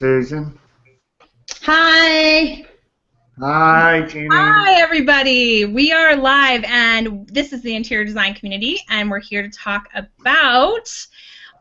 Susan. Hi. Hi, Jenny. Hi, everybody. We are live, and this is the Interior Design Community, and we're here to talk about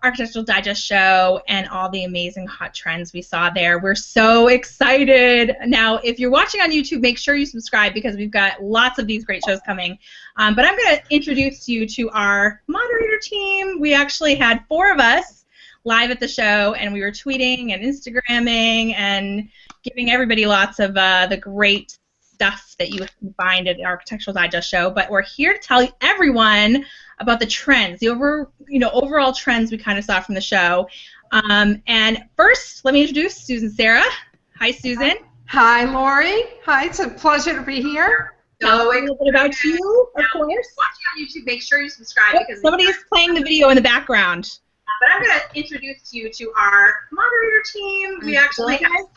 Architectural Digest show and all the amazing hot trends we saw there. We're so excited. Now, if you're watching on YouTube, make sure you subscribe because we've got lots of these great shows coming. But I'm going to introduce you to our moderator team. We actually had 4 of us live at the show, and we were tweeting and Instagramming and giving everybody lots of the great stuff that you can find at the Architectural Digest show. But we're here to tell everyone about the trends, the overall trends we kind of saw from the show. And first, let me introduce Susan Sarah. Hi, Susan. Hi, Lori. Hi, it's a pleasure to be here. Tell us a little bit about you, of course. Watching on YouTube, make sure you subscribe because somebody is playing the video in the background. But I'm going to introduce you to our moderator team. We actually have...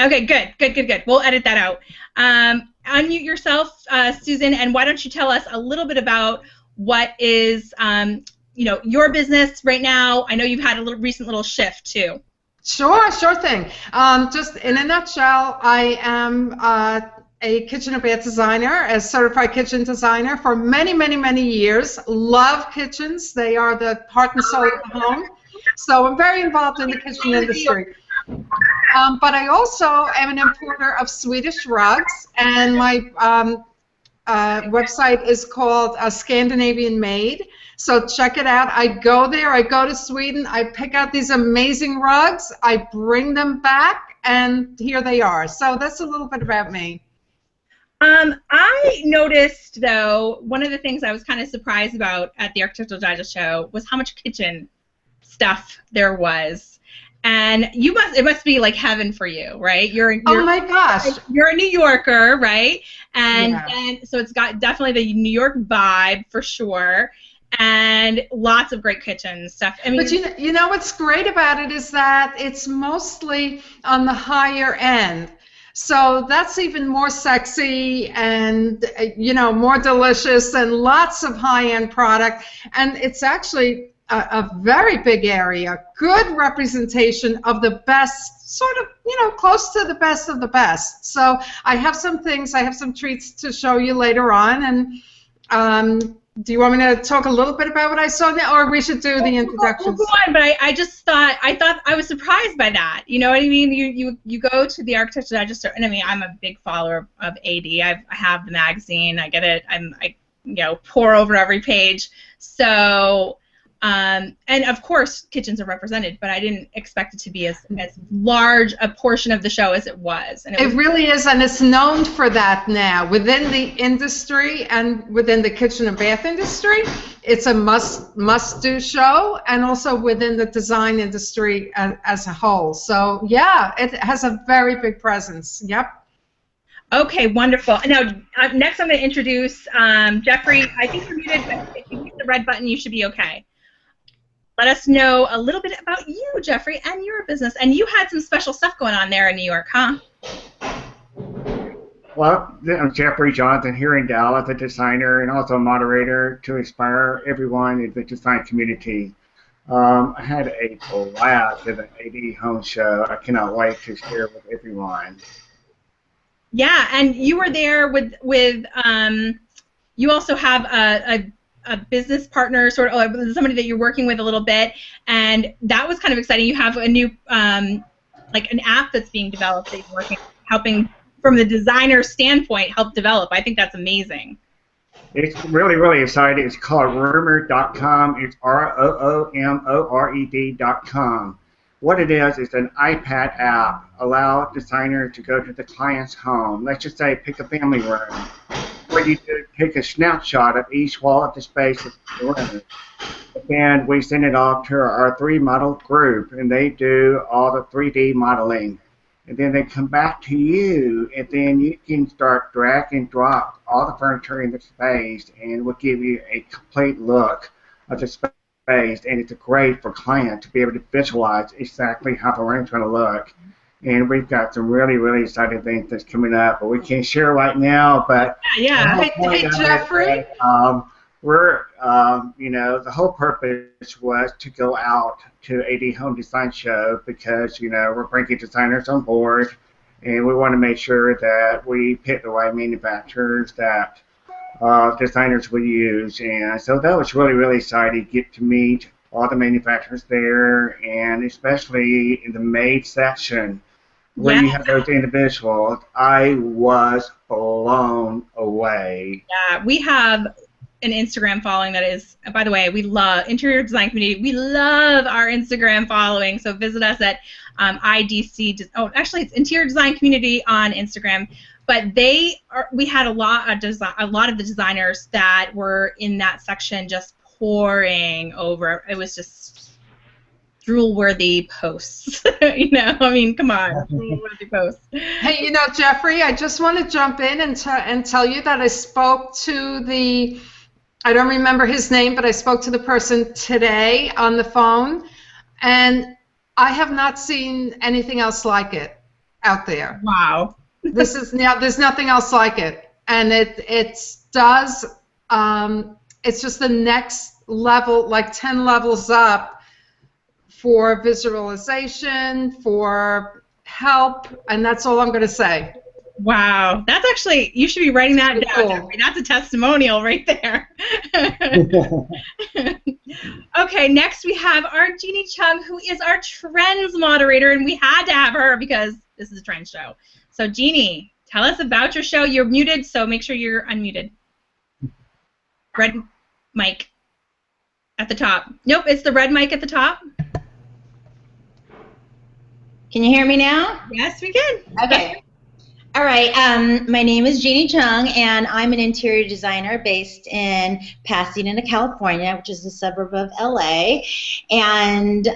Okay, good. We'll edit that out. Unmute yourself, Susan, and why don't you tell us a little bit about what is, your business right now. I know you've had a recent little shift, too. Sure thing. Just in a nutshell, I am a kitchen and bath designer, a certified kitchen designer for many, many, many years. Love kitchens. They are the heart and soul of the home. So I'm very involved in the kitchen industry. But I also am an importer of Swedish rugs, and my website is called Scandinavian Made. So check it out. I go there. I go to Sweden. I pick out these amazing rugs. I bring them back, and here they are. So that's a little bit about me. I noticed, though, one of the things I was kind of surprised about at the Architectural Digest show was how much kitchen stuff there was. And it must be like heaven for you, right? Oh my gosh. You're a New Yorker, right? And so it's got definitely the New York vibe for sure. And lots of great kitchen stuff. I mean, but you know what's great about it is that it's mostly on the higher end. So that's even more sexy and, more delicious and lots of high-end product. And it's actually a very big area, good representation of the best, sort of, close to the best of the best. So I have some treats to show you later on. And do you want me to talk a little bit about what I saw now, or we should do the introductions? We'll go on, but I was surprised by that. You know what I mean? You go to the Architectural Digest, and I mean, I'm a big follower of AD. I have the magazine. I get it. I pour over every page. So. And of course, kitchens are represented, but I didn't expect it to be as large a portion of the show as it was. And it really is, and it's known for that now. Within the industry and within the kitchen and bath industry, it's a must-do show, and also within the design industry as a whole. So, yeah, it has a very big presence. Yep. Okay, wonderful. Now, next I'm going to introduce Jeffrey. I think you're muted, but if you hit the red button, you should be okay. Let us know a little bit about you, Jeffrey, and your business. And you had some special stuff going on there in New York, huh? Well, I'm Jeffrey Johnson here in Dallas, a designer and also a moderator to inspire everyone in the design community. I had a blast at an AD home show. I cannot wait to share with everyone. Yeah, and you were there with you also have a business partner, sort of, or somebody that you're working with a little bit, and that was kind of exciting. You have a new, like an app that's being developed that you're helping from the designer standpoint, help develop. I think that's amazing. It's really, really exciting. It's called Roomor.com. It's ROOMORED.com. What it is an iPad app. Allow designers to go to the client's home. Let's just say pick a family room, where you take a snapshot of each wall of the space of the room. And we send it off to our 3D model group, and they do all the 3D modeling. And then they come back to you, and then you can start drag and drop all the furniture in the space, and we'll give you a complete look of the space. And it's great for clients to be able to visualize exactly how the room's going to look. And we've got some really, really exciting things that's coming up, but we can't share right now. But hey Jeffrey. you know, the whole purpose was to go out to AD Home Design Show because, you know, we're bringing designers on board, and we want to make sure that we pick the right manufacturers that designers would use. And so that was really, really exciting to get to meet all the manufacturers there, and especially in the made section where Yeah. you have those individuals. I was blown away. Yeah, we have an Instagram following that is, by the way, we love interior design community. We love our Instagram following. So visit us at IDC. Oh, actually, it's Interior Design Community on Instagram. But we had a lot of the designers that were in that section just pouring over. It was just drool-worthy posts. You know, I mean, come on, drool-worthy posts. Hey, you know, Jeffrey, I just want to jump in and tell you that I spoke to I don't remember his name, but I spoke to the person today on the phone, and I have not seen anything else like it out there. Wow. There's nothing else like it, and it's just the next level, like 10 levels up for visualization, for help, and that's all I'm going to say. Wow, that's actually, you should be writing that down, cool. Jeffrey. That's a testimonial right there. Okay, next we have our Jeannie Chung, who is our trends moderator, and we had to have her because this is a trend show. So Jeannie, tell us about your show. You're muted, so make sure you're unmuted. Red mic at the top. Nope, it's the red mic at the top. Can you hear me now? Yes, we can. Okay. All right. My name is Jeannie Chung, and I'm an interior designer based in Pasadena, California, which is a suburb of LA. And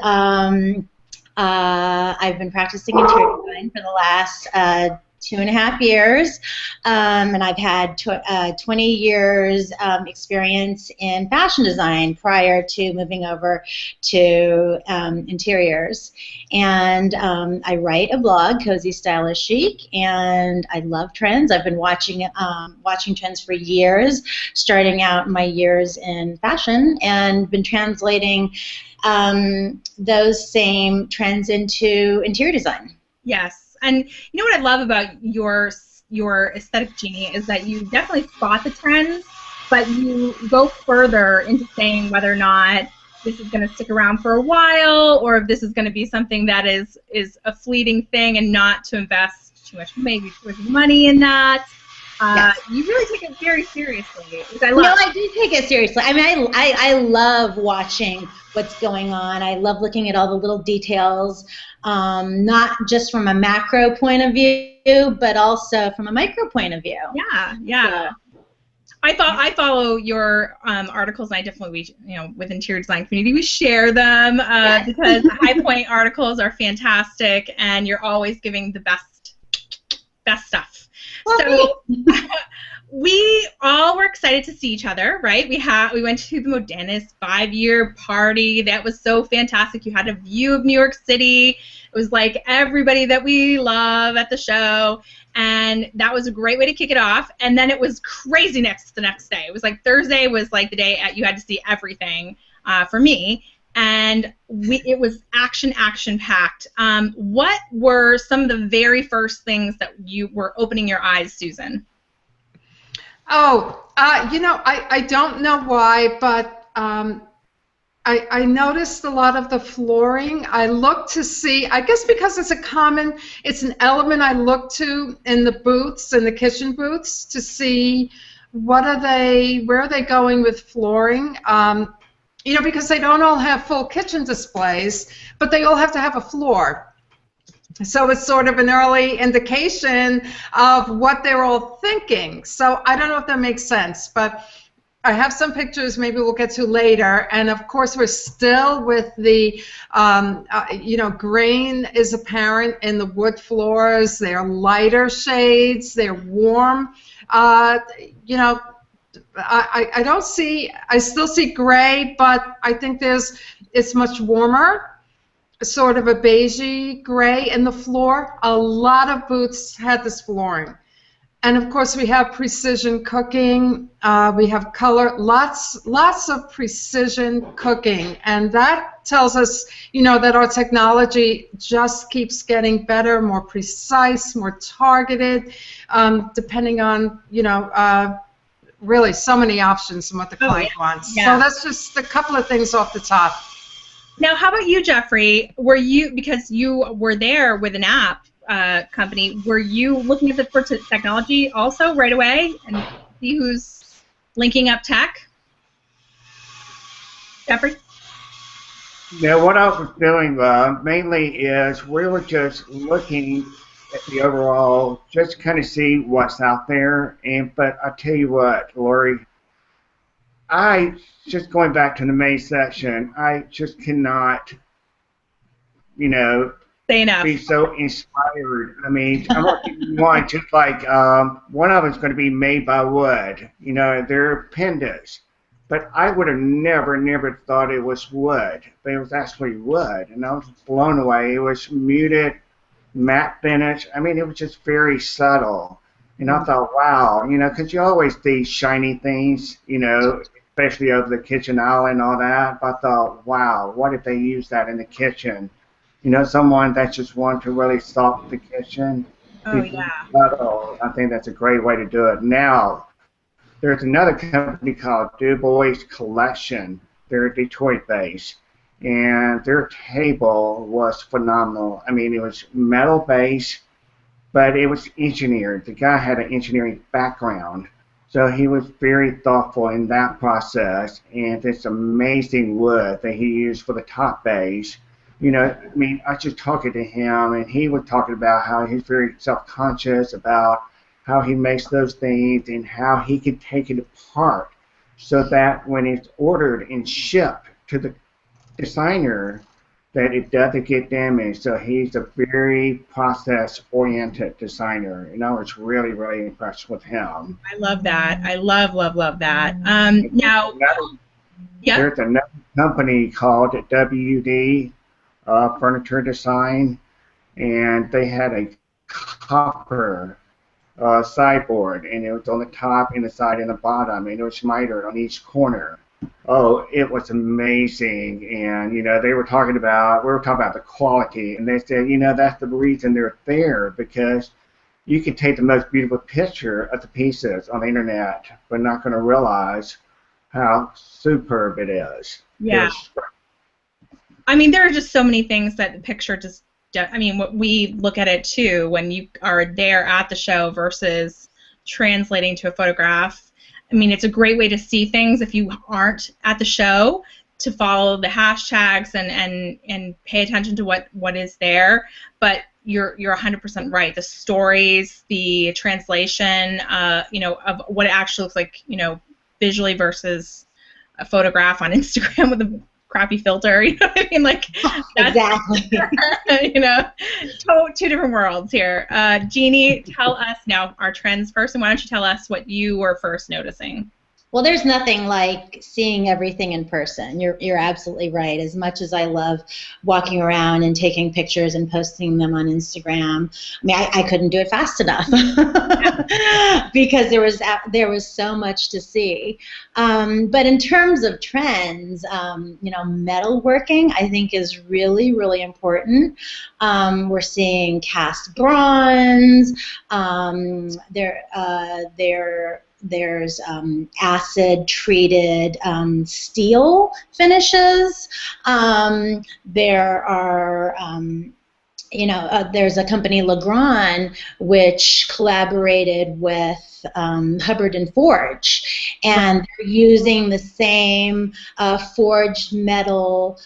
I've been practicing interior design for the last 2.5 years, and I've had 20 years experience in fashion design prior to moving over to interiors. And I write a blog, Cozy Stylish Chic, and I love trends. I've been watching trends for years, starting out my years in fashion, and been translating those same trends into interior design. Yes. And you know what I love about your aesthetic, Jeannie, is that you definitely spot the trends, but you go further into saying whether or not this is going to stick around for a while, or if this is going to be something that is a fleeting thing, and not to invest too much money in that. Yes. You really take it very seriously, which I love. No, I do take it seriously. I mean, I love watching what's going on. I love looking at all the little details, not just from a macro point of view, but also from a micro point of view. Yeah. I follow your articles, and I definitely, with Interior Design Community, we share them because the High Point articles are fantastic, and you're always giving the best stuff. So we all were excited to see each other, right? We went to the Modernist 5-year party. That was so fantastic. You had a view of New York City. It was like everybody that we love at the show, and that was a great way to kick it off. And then it was crazy the next day. It was like Thursday was like the day you had to see everything for me. And it was action-packed. What were some of the very first things that you were opening your eyes, Susan? Oh, I don't know why, but I noticed a lot of the flooring. I looked to see, I guess because it's an element I look to in the booths, in the kitchen booths, to see where are they going with flooring. Because they don't all have full kitchen displays, but they all have to have a floor. So it's sort of an early indication of what they're all thinking. So I don't know if that makes sense, but I have some pictures maybe we'll get to later. And of course, we're still with the, grain is apparent in the wood floors. They're lighter shades. They're warm. I still see gray, but I think it's much warmer, sort of a beigey gray in the floor. A lot of booths had this flooring. And of course, we have precision cooking. We have color, lots of precision cooking, and that tells us, that our technology just keeps getting better, more precise, more targeted, depending on, really so many options and what the client wants. Yeah. So that's just a couple of things off the top. Now, how about you, Jeffrey? Because you were there with an app company, were you looking at for technology also right away and see who's linking up tech? Jeffrey? Yeah, what I was doing mainly is we were just looking at the overall, just kind of see what's out there. But I tell you what, Lori, just going back to the May section, I just cannot, Say enough. be so inspired. I mean, I'm going to give you one, just like one of them is going to be made by wood. They're pandas. But I would have never thought it was wood. But it was actually wood. And I was blown away. It was muted, matte finish. I mean, it was just very subtle. And I thought, wow, because you always see shiny things, especially over the kitchen island and all that. But I thought, wow, what if they use that in the kitchen? Someone that just wants to really soften the kitchen. Oh, yeah. Subtle. I think that's a great way to do it. Now, there's another company called Du Bois Collection. They're Detroit-based, and their table was phenomenal. I mean, it was metal-based, but it was engineered. The guy had an engineering background, so he was very thoughtful in that process, and this amazing wood that he used for the top base. I mean, I was just talking to him, and he was talking about how he's very self-conscious about how he makes those things and how he can take it apart so that when it's ordered and shipped to the designer, that it doesn't get damaged. So he's a very process-oriented designer, and I was really, really impressed with him. I love that. I love that. Now, yeah. There's another company called WD Furniture Design, and they had a copper sideboard, and it was on the top and the side and the bottom, and it was mitered on each corner. Oh, it was amazing. And we were talking about the quality, and they said, that's the reason they're there, because you can take the most beautiful picture of the pieces on the internet, but not going to realize how superb it is. Yeah. I mean, there are just so many things that the picture just. I mean, we look at it too when you are there at the show versus translating to a photograph. I mean, it's a great way to see things if you aren't at the show, to follow the hashtags and pay attention to what is there. But you're 100% right. The stories, the translation, of what it actually looks like, visually versus a photograph on Instagram with a crappy filter, you know what I mean? Like, that's, exactly. Two different worlds here. Jeannie, tell us now our trends first, and why don't you tell us what you were first noticing? Well, there's nothing like seeing everything in person. You're absolutely right. As much as I love walking around and taking pictures and posting them on Instagram, I mean, I couldn't do it fast enough because there was so much to see. But in terms of trends, metalworking I think is really, really important. We're seeing cast bronze. There's acid-treated steel finishes. There are, there's a company, Legrand, which collaborated with Hubbard and Forge, and they're using the same forged metal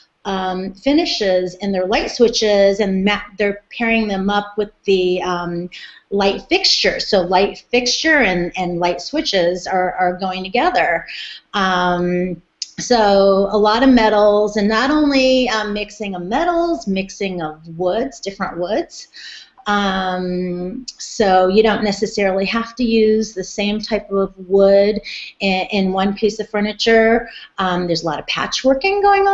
finishes in their light switches, and they're pairing them up with the light fixture. So light fixture and light switches are going together. So a lot of metals, and not only mixing of metals, mixing of woods, different woods. So you don't necessarily have to use the same type of wood in one piece of furniture. There's a lot of patchworking going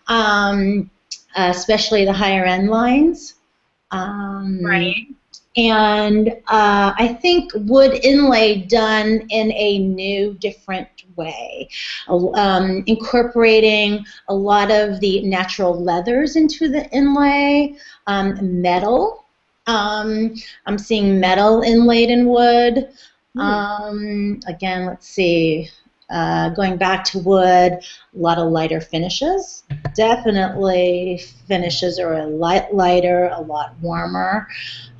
on, especially the higher end lines. Right. and I think wood inlay done in a new, different way, incorporating a lot of the natural leathers into the inlay, metal. I'm seeing metal inlaid in wood. Again, let's see. Going back to wood, a lot of lighter finishes. Definitely finishes are a lighter, a lot warmer,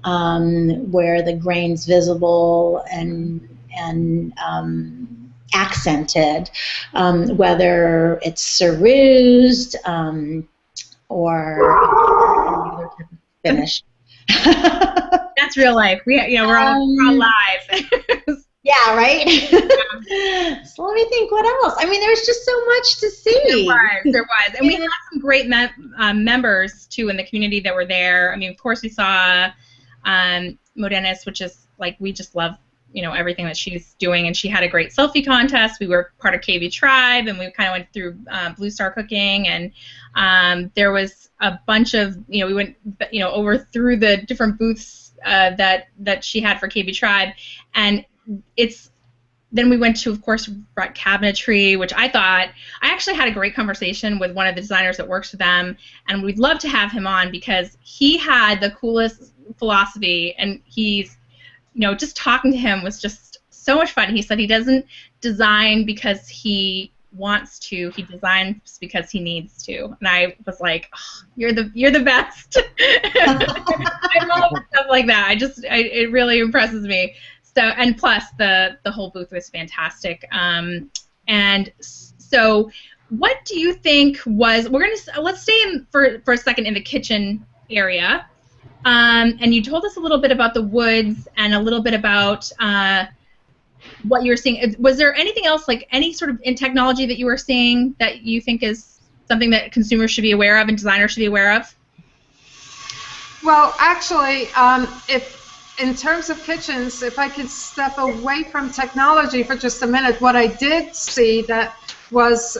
where the grain's visible and accented, whether it's cerused or any other type of finish. That's real life. We're all live. Yeah, right? So let me think, what else? I mean, there's just so much to see. There was. And we had some great members, too, in the community that were there. I mean, of course, we saw Modenis, which is, like, we just love, everything that she's doing. And she had a great selfie contest. We were part of KB Tribe, and we kind of went through Blue Star Cooking. And there was a bunch of, we went, over through the different booths that she had for KB Tribe. And then we went to, of course, cabinetry, which I actually had a great conversation with one of the designers that works for them, and we'd love to have him on because he had the coolest philosophy, and he's, just talking to him was just so much fun. He said he doesn't design because he wants to, he designs because he needs to, and I was like, oh, you're the best. I love stuff like that. It really impresses me. So, and plus the whole booth was fantastic. And so, what do you think was? Let's stay for a second in the kitchen area. And you told us a little bit about the woods and a little bit about what you were seeing. Was there anything else, like any sort of in technology that you were seeing that you think is something that consumers should be aware of and designers should be aware of? Well, actually, in terms of kitchens, if I could step away from technology for just a minute, what I did see that was,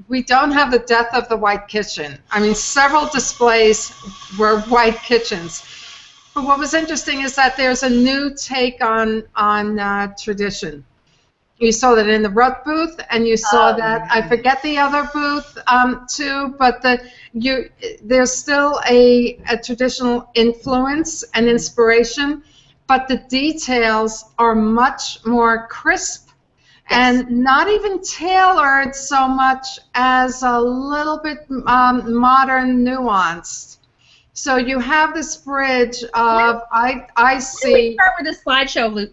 we don't have the death of the white kitchen. I mean, several displays were white kitchens. But what was interesting is that there's a new take on tradition. You saw that in the Rutt booth, and you saw that, I forget the other booth too, but there's still a traditional influence and inspiration, but the details are much more crisp and not even tailored so much as a little bit modern nuanced. So you have this bridge of, I see. Let me start with this slideshow.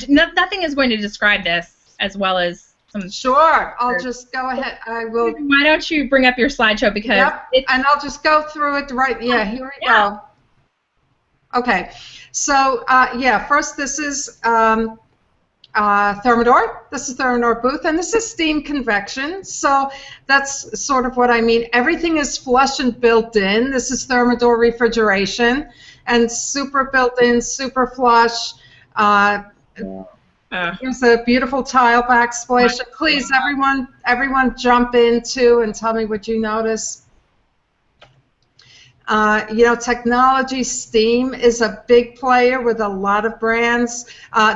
Nothing is going to describe this as well as some. Sure, I'll just go ahead. I will. Why don't you bring up your slideshow because? Yep, and I'll just go through it right. Yeah, here we go. Okay, so yeah, first this is Thermador. This is Thermador booth, and this is steam convection. So that's sort of what I mean. Everything is flush and built in. This is Thermador refrigeration, and super built in, super flush. Here's a beautiful tile backsplash. Please, everyone jump in too and tell me what you notice. Technology, steam is a big player with a lot of brands.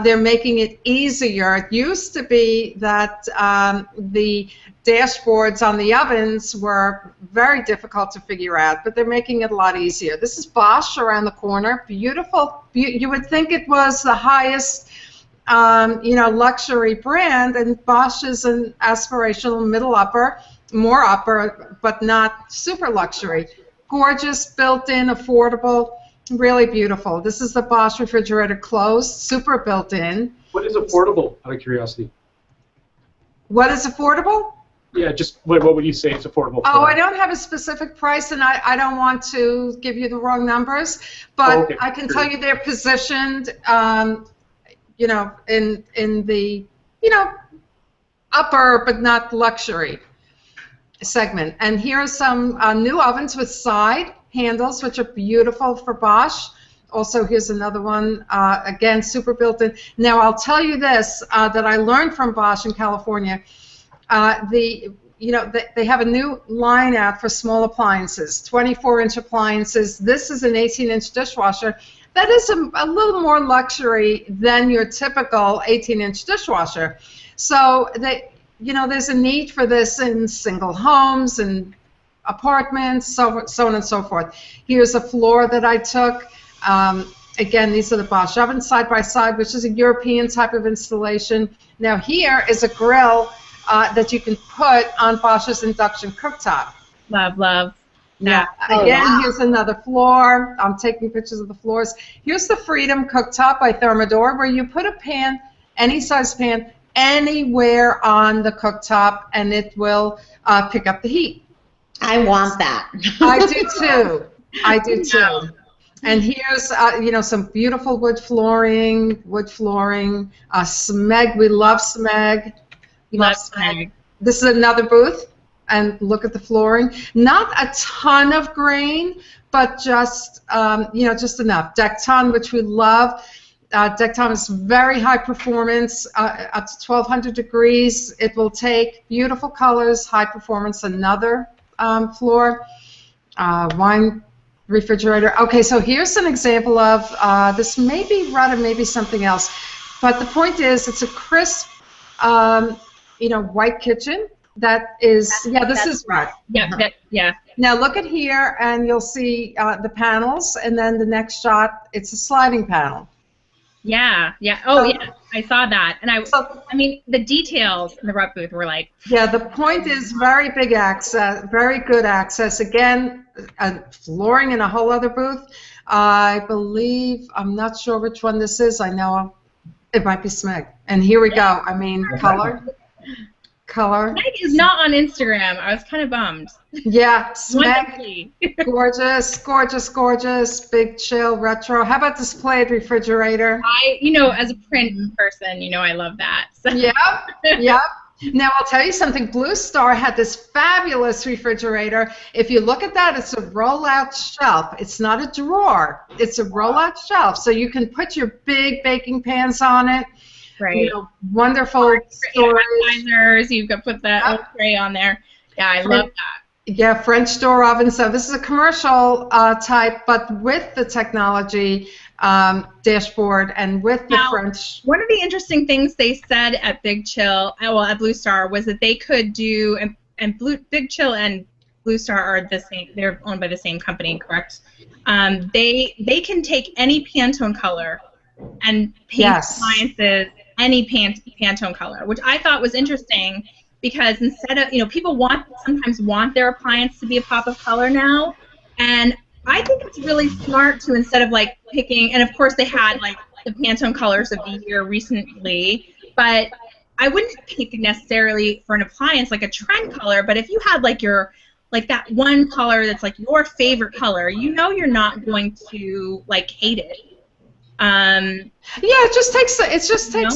They're making it easier. It used to be that the dashboards on the ovens were very difficult to figure out, but they're making it a lot easier. This is Bosch around the corner. Beautiful. You would think it was the highest luxury brand, and Bosch is an aspirational middle upper, more upper, but not super luxury. Gorgeous, built-in, affordable, really beautiful. This is the Bosch refrigerator closed, super built-in. What is affordable, out of curiosity? What is affordable? Yeah, just what would you say is affordable? Oh, I don't have a specific price, and I don't want to give you the wrong numbers, but I can tell you they're positioned in the, upper but not luxury segment. And here are some new ovens with side handles, which are beautiful for Bosch. Also, here's another one, again, super built-in. Now, I'll tell you this, that I learned from Bosch in California. they have a new line out for small appliances, 24-inch appliances. This is an 18-inch dishwasher. That is a little more luxury than your typical 18-inch dishwasher. So there's a need for this in single homes and apartments, so on and so forth. Here's a floor that I took. Again, these are the Bosch ovens side by side, which is a European type of installation. Now here is a grill that you can put on Bosch's induction cooktop. Love, love. Yeah. Again, here's another floor. I'm taking pictures of the floors. Here's the Freedom cooktop by Thermador, where you put a pan, any size pan, anywhere on the cooktop, and it will pick up the heat. I want that. I do too. I do too. And here's some beautiful wood flooring. Smeg, we love Smeg. Love Smeg. This is another booth, and look at the flooring. Not a ton of grain, but just just enough. Decton, which we love. Decton is very high performance, up to 1200 degrees. It will take beautiful colors, high performance. Another floor, wine refrigerator. Okay, so here's an example of this. Maybe Rudder, maybe something else, but the point is, it's a crisp, white kitchen. That is, this is right. Yeah. Now look at here, and you'll see the panels, and then the next shot, it's a sliding panel. Yeah. Oh, yeah. I saw that, and I mean, the details in the rep booth were like. Yeah, the point is very big access, very good access. Again, flooring in a whole other booth. I believe, I'm not sure which one this is. I know it might be Smeg. And here we go. I mean, color. Smeg is not on Instagram. I was kind of bummed. Yeah, Smeg. gorgeous, big chill, retro. How about displayed refrigerator? As a print person, I love that. So. Yep. Now, I'll tell you something. Blue Star had this fabulous refrigerator. If you look at that, it's a roll-out shelf. It's not a drawer. It's a roll-out shelf. So you can put your big baking pans on it. Right. Wonderful storage. Appetizers. You could put that old tray on there. Yeah, I love that. Yeah, French door oven. So this is a commercial type, but with the technology dashboard and with the French. One of the interesting things they said at Big Chill, at Blue Star, was that they could do, and Big Chill and Blue Star are the same. They're owned by the same company, correct? They can take any Pantone color and paint appliances any Pantone color, which I thought was interesting, because instead of, people sometimes want their appliance to be a pop of color now, and I think it's really smart to, instead of picking, and of course they had the Pantone colors of the year recently, but I wouldn't pick necessarily for an appliance a trend color, but if you had your that one color that's your favorite color, you're not going to hate it. Yeah, it just takes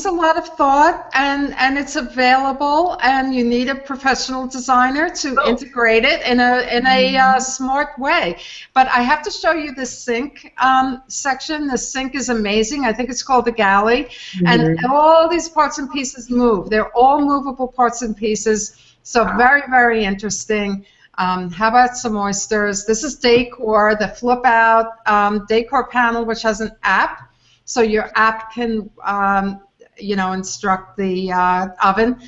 a lot of thought, and it's available, and you need a professional designer to integrate it in a smart way. But I have to show you the sink section. The sink is amazing. I think it's called the galley, and all these parts and pieces move. They're all movable parts and pieces. So very, very interesting. How about some oysters? This is Decor, the flip-out Decor panel, which has an app. So your app can, instruct the oven.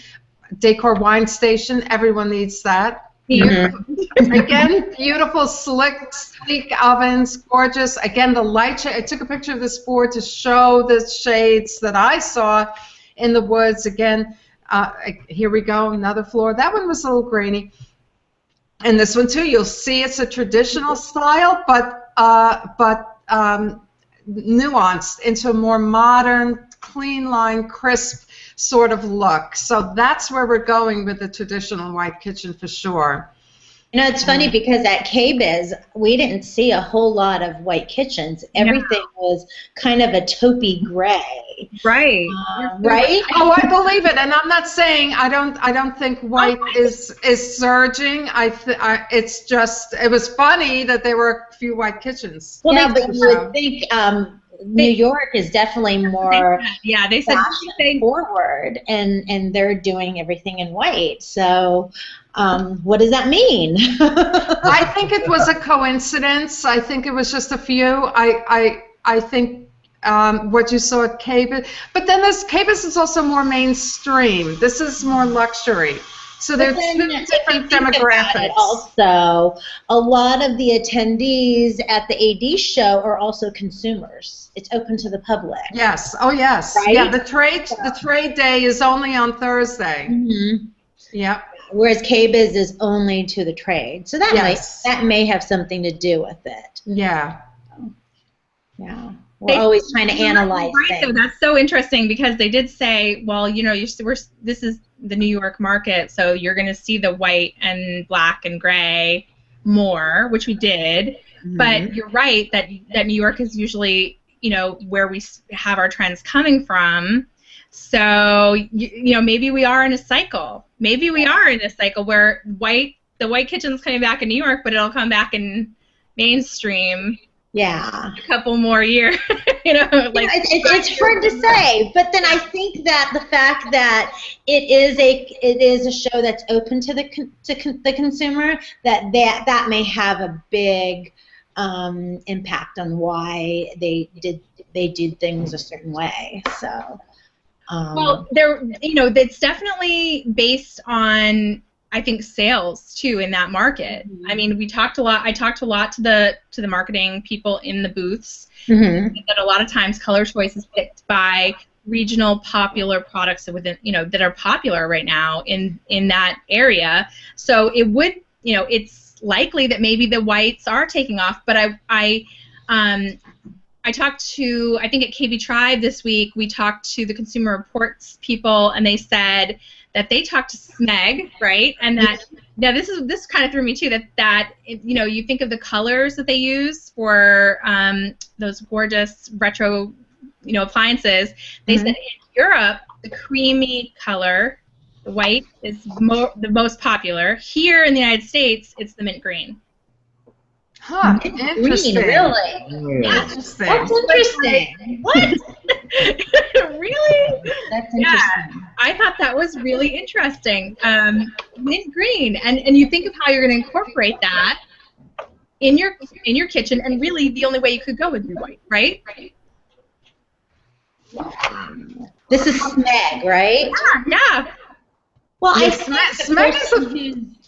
Decor wine station, everyone needs that. Again, beautiful, slick, sleek ovens, gorgeous. Again, the light shade. I took a picture of this board to show the shades that I saw in the woods. Again, here we go, another floor. That one was a little grainy. And this one too, you'll see it's a traditional style, but nuanced into a more modern, clean line, crisp sort of look. So that's where we're going with the traditional white kitchen for sure. It's funny because at KBIS, we didn't see a whole lot of white kitchens. Everything was kind of a taupey gray. Right. Right? Oh, I believe it. And I'm not saying I don't think white is surging. It's just, it was funny that there were a few white kitchens. Well, but you would think New York is definitely more yeah, they said fashion forward, and they're doing everything in white. So, what does that mean? I think it was a coincidence. I think it was just a few. I think what you saw at Cabot, but then this Cabot is also more mainstream. This is more luxury. So there's two different demographics. Also, a lot of the attendees at the AD show are also consumers. It's open to the public. Yes. Oh, yes. Right? Yeah. The trade day is only on Thursday. Mm-hmm. Yeah. Whereas KBIS is only to the trade. So that may have something to do with it. Yeah. Yeah. We're always trying to analyze things. So that's so interesting because they did say, well, you know, this is the New York market, so you're going to see the white and black and gray more, which we did. Mm-hmm. But you're right that New York is usually, you know, where we have our trends coming from. So, you know, maybe we are in a cycle. Maybe we are in a cycle where the white kitchen's coming back in New York, but it'll come back in mainstream. Yeah. A couple more years, you know. Like it's hard to say, but then I think that the fact that it is a show that's open to the consumer, that may have a big impact on why they did things a certain way. So. Well, it's definitely based on, I think, sales too in that market. Mm-hmm. I mean, I talked a lot to the marketing people in the booths. Mm-hmm. That a lot of times color choice is picked by regional popular products within, you know, that are popular right now in that area. So it would, you know, it's likely that maybe the whites are taking off. But I talked to, I think at KB Tribe this week, we talked to the Consumer Reports people, and they said that they talked to SMEG, right? And that, now this kind of threw me too, that you know, you think of the colors that they use for those gorgeous retro, you know, appliances. They said in Europe, the creamy color, the white, is the most popular. Here in the United States, it's the mint green. Huh, interesting. Green, really? Yeah. Interesting. That's interesting. What? Really? That's interesting. Yeah, I thought that was really interesting. Mint green, and you think of how you're going to incorporate that in your kitchen, and really the only way you could go would be white, right? This is SMEG, right? Yeah. Well, yeah, I think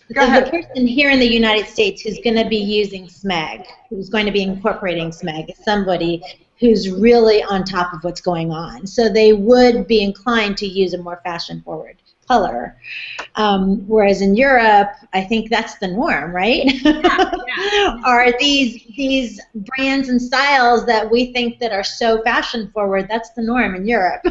the person here in the United States who's going to be using SMEG, who's going to be incorporating SMEG, is somebody who's really on top of what's going on. So they would be inclined to use a more fashion-forward color. Whereas in Europe, I think that's the norm, right? Yeah. Are these brands and styles that we think that are so fashion-forward, that's the norm in Europe.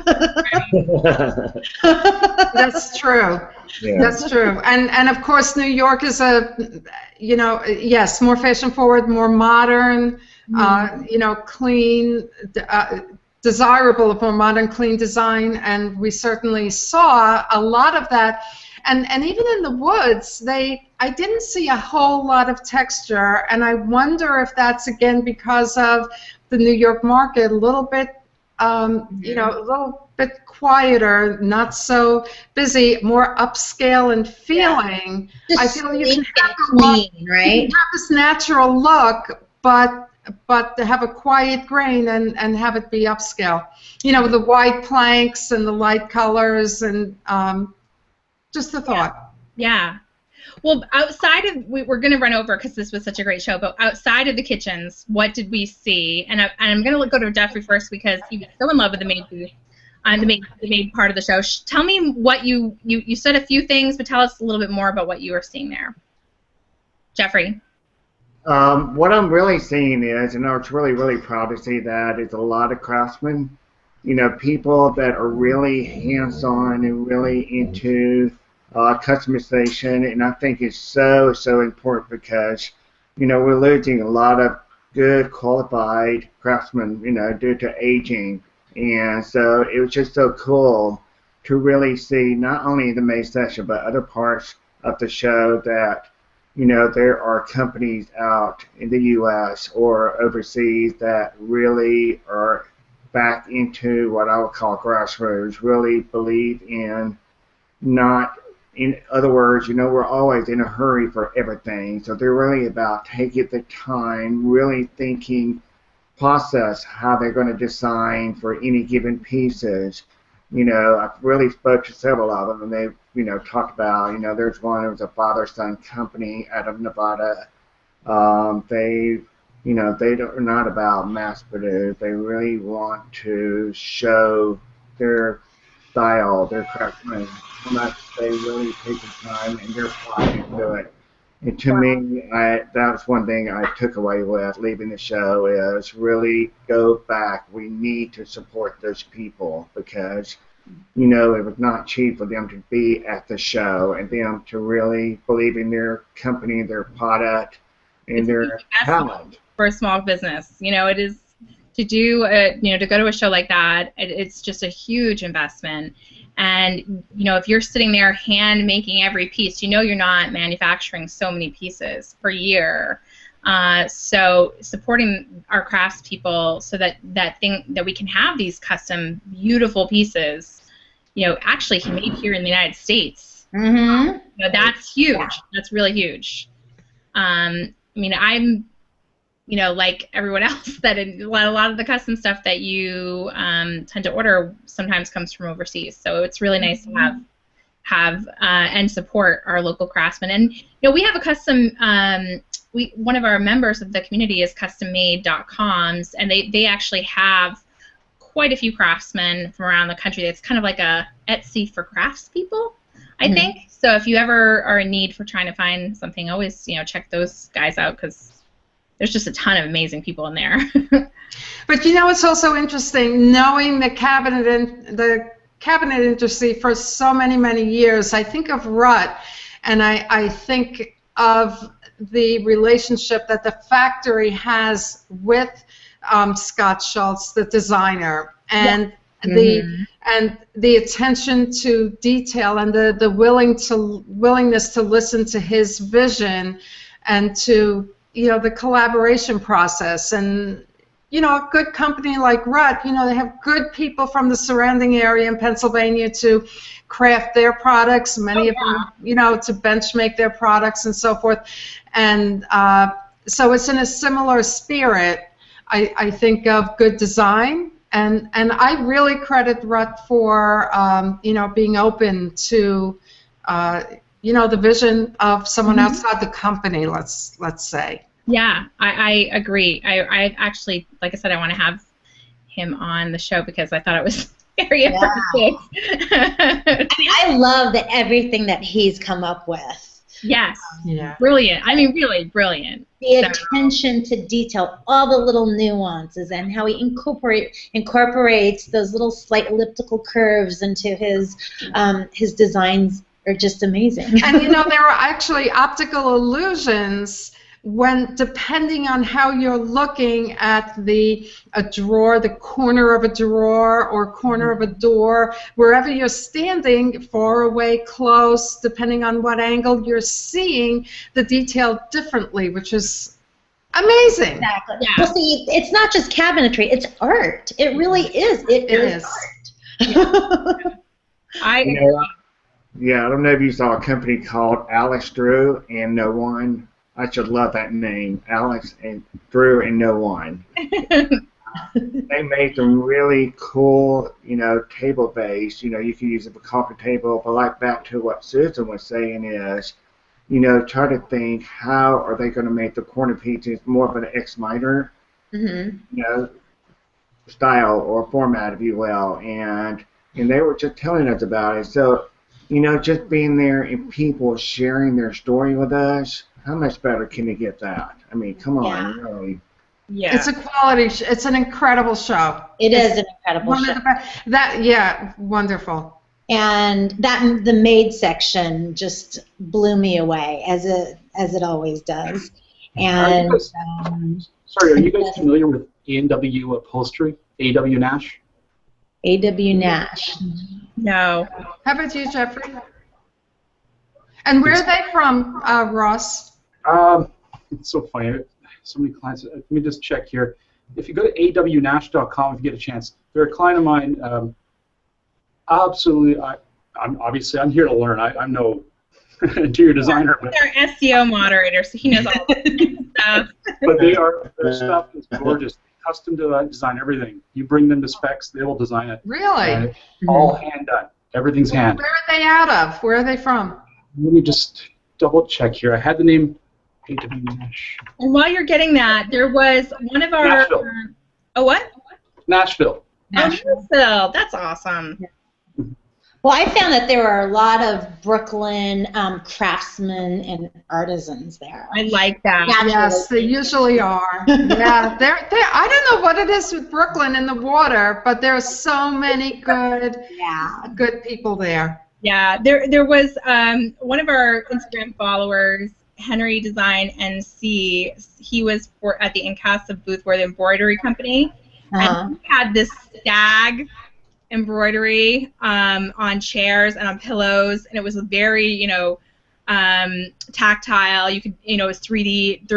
That's true. Yeah. That's true. And of course, New York is yes, more fashion-forward, more modern, clean, desirable of more modern, clean design, and we certainly saw a lot of that. And even in the woods, I didn't see a whole lot of texture, and I wonder if that's again because of the New York market, a little bit, a little bit quieter, not so busy, more upscale in feeling. Yeah. I feel you can have clean, right? You can have this natural look, but to have a quiet grain and have it be upscale. You know, with the white planks and the light colors and just a thought. Yeah. Well, outside of, we're going to run over because this was such a great show, but outside of the kitchens, what did we see? And I'm going to go to Jeffrey first because he was so in love with the maid booth, the main part of the show. Tell me what you said a few things, but tell us a little bit more about what you were seeing there. Jeffrey. What I'm really seeing is, and I was really, really proud to see that, is a lot of craftsmen, people that are really hands-on and really into customization, and I think it's so, so important because, we're losing a lot of good, qualified craftsmen, due to aging, and so it was just so cool to really see not only the May session, but other parts of the show that there are companies out in the U.S. or overseas that really are back into what I would call grassroots, really believe in not, in other words, we're always in a hurry for everything. So they're really about taking the time, really thinking process how they're going to design for any given pieces. I've really spoke to several of them, and they, talked about, there's one, it was a father-son company out of Nevada. They're not about mass produce. They really want to show their style, their craftsmanship, how much they really take the time and their pride into it. And to me, that was one thing I took away with leaving the show is really go back. We need to support those people because, it was not cheap for them to be at the show and them to really believe in their company, their product, and their talent. For a small business, it is to do, to go to a show like that. It's just a huge investment. And, if you're sitting there hand making every piece, you're not manufacturing so many pieces per year. So supporting our craftspeople so that we can have these custom, beautiful pieces, actually made here in the United States. Mm-hmm. That's huge. Yeah. That's really huge. I'm, like everyone else, that a lot of the custom stuff that you tend to order sometimes comes from overseas. So it's really nice to have and support our local craftsmen. And we have a custom. One of our members of the community is CustomMade.coms, and they actually have quite a few craftsmen from around the country. It's kind of like a Etsy for craftspeople, I think. So if you ever are in need for trying to find something, always check those guys out because there's just a ton of amazing people in there. But it's also interesting knowing the cabinet industry for so many, many years. I think of RUT, and I think of the relationship that the factory has with Scott Schultz, the designer, and the attention to detail and the willingness to listen to his vision and to the collaboration process. And a good company like RUT, they have good people from the surrounding area in Pennsylvania to craft their products, many of them, to bench make their products and so forth. And so it's in a similar spirit, I think, of good design. And I really credit RUT for, being open to, the vision of someone outside the company, let's say. Yeah, I agree. I actually, like I said, I want to have him on the show because I thought it was very impressive. I love everything that he's come up with. Yes. Yeah. Brilliant. Really brilliant. The attention to detail, all the little nuances, and how he incorporates those little slight elliptical curves into his designs are just amazing. And there are actually optical illusions when, depending on how you're looking at a drawer, the corner of a drawer or corner of a door, wherever you're standing, far away, close, depending on what angle you're seeing the detail differently, which is amazing. Exactly. Yeah. Well, see, it's not just cabinetry; it's art. It really is. It is art. Yeah, I don't know if you saw a company called Alex Drew and No One. I should love that name, Alex and Drew and No One. They made some really cool, table base. You can use it for coffee table. But like back to what Susan was saying is, try to think how are they going to make the corner pieces more of an X minor, style or format, if you will. And they were just telling us about it. So, just being there and people sharing their story with us. How much better can you get that? Come on, really. Yeah. It's a quality. It's an incredible show. It's an incredible show. Wonderful. And the maid section just blew me away, as it always does. And sorry, are you guys familiar with A&W Upholstery? A.W. Nash? A.W. Nash. No. How about you, Jeffrey? And where are they from, Ross? It's so funny. So many clients. Let me just check here. if you go to awnash.com, if you get a chance, they're a client of mine. Absolutely, I'm here to learn. I'm no interior designer. He's our SEO moderator, so he knows all the stuff. But their stuff is gorgeous. Custom design everything. You bring them the specs, they will design it. Really? And it's all hand done. Everything's hand. Where are they out of? Where are they from? Let me just double check here. I had the name. Nash. And while you're getting that, there was one of our. Nashville. Oh, what? Nashville. Nashville. That's awesome. Well, I found that there are a lot of Brooklyn craftsmen and artisans there. I like that. Yes, they usually are. Yeah, they're. I don't know what it is with Brooklyn and the water, but there are so many good people there. Yeah, there was one of our Instagram followers, Henry Design NC. He was at the Incasa booth for the embroidery company, and he had this stag embroidery on chairs and on pillows, and it was very, tactile. You could, it was 3D,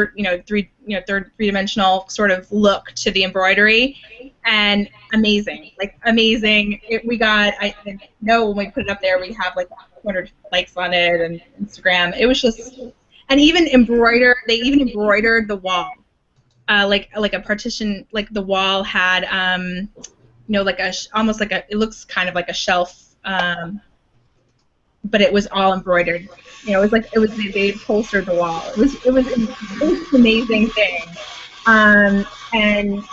three-dimensional sort of look to the embroidery, and amazing, amazing. We got, I know when we put it up there, we have like 200 likes on it and Instagram. It was just, and even embroidered. They even embroidered the wall, like a partition. Like the wall had, like almost like it looks kind of like a shelf, but it was all embroidered. It was like they upholstered the wall. It was an amazing thing. And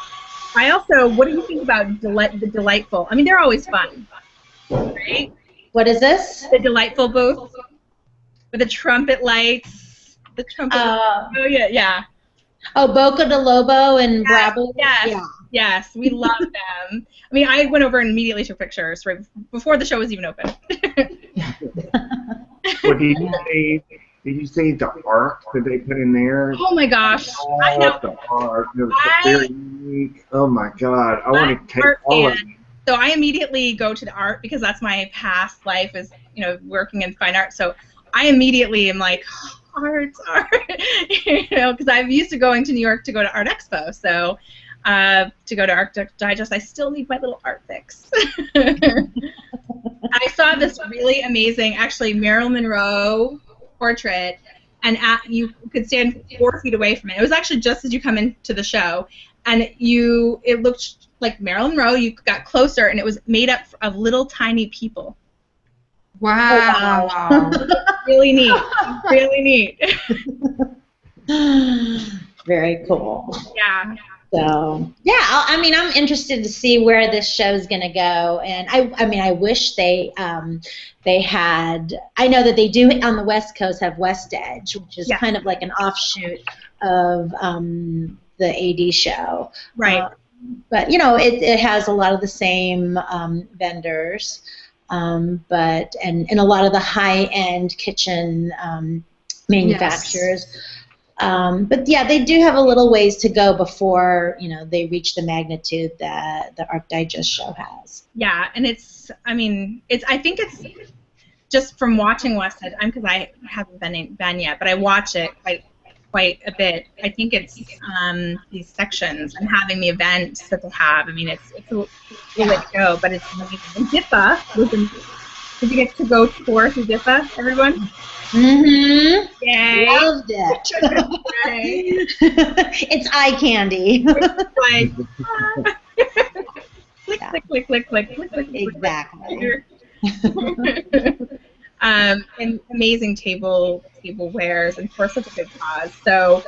I also, what do you think about the Delightful? I mean, they're always fun, right? What is this? The Delightful booth with the trumpet lights. The trumpet. Oh yeah. Oh, Boca de Lobo and Bravo. Yes. Yeah. Yes, we love them. I mean, I went over and immediately took pictures right before the show was even open. Well, did you see the art that they put in there? Oh my gosh! I know the art. It was very unique. Oh my God! I want to take all of it. So I immediately go to the art because that's my past life is working in fine art. So I immediately am like, art, because I'm used to going to New York to go to Art Expo. So. To go to Architectural Digest, I still need my little art fix. I saw this really amazing, actually, Marilyn Monroe portrait, and you could stand 4 feet away from it. It was actually just as you come into the show, and it looked like Marilyn Monroe. You got closer, and it was made up of little tiny people. Wow. Really neat. Really neat. Very cool. Yeah. So yeah, I mean, I'm interested to see where this show's going to go, and I mean, I wish they had. I know that they do on the West Coast have West Edge, which is kind of like an offshoot of the AD show, right? But it has a lot of the same vendors, but and a lot of the high-end kitchen manufacturers. Yes. But yeah, they do have a little ways to go before they reach the magnitude that the Arch Digest show has. Yeah, and I think it's just from watching West Edge. Because I haven't been yet, but I watch it quite a bit. I think it's these sections and having the events that they have. I mean, it's a way to go, but it's amazing. And DIPA did you get to go tour through DIPA, everyone? Mm-hmm. Yay. Loved it. It's eye candy. Like, click. Exactly. And amazing tablewares, and for such a good cause. So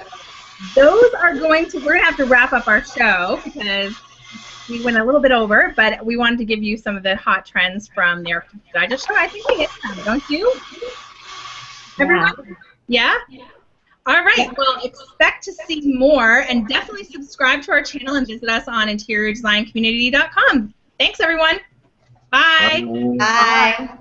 those are we're going to have to wrap up our show because we went a little bit over, but we wanted to give you some of the hot trends from the Architectural Digest show. I think we hit them, don't you? Everyone? Yeah? All right. Well, expect to see more, and definitely subscribe to our channel and visit us on interiordesignCommunity.com. Thanks, everyone. Bye. Bye.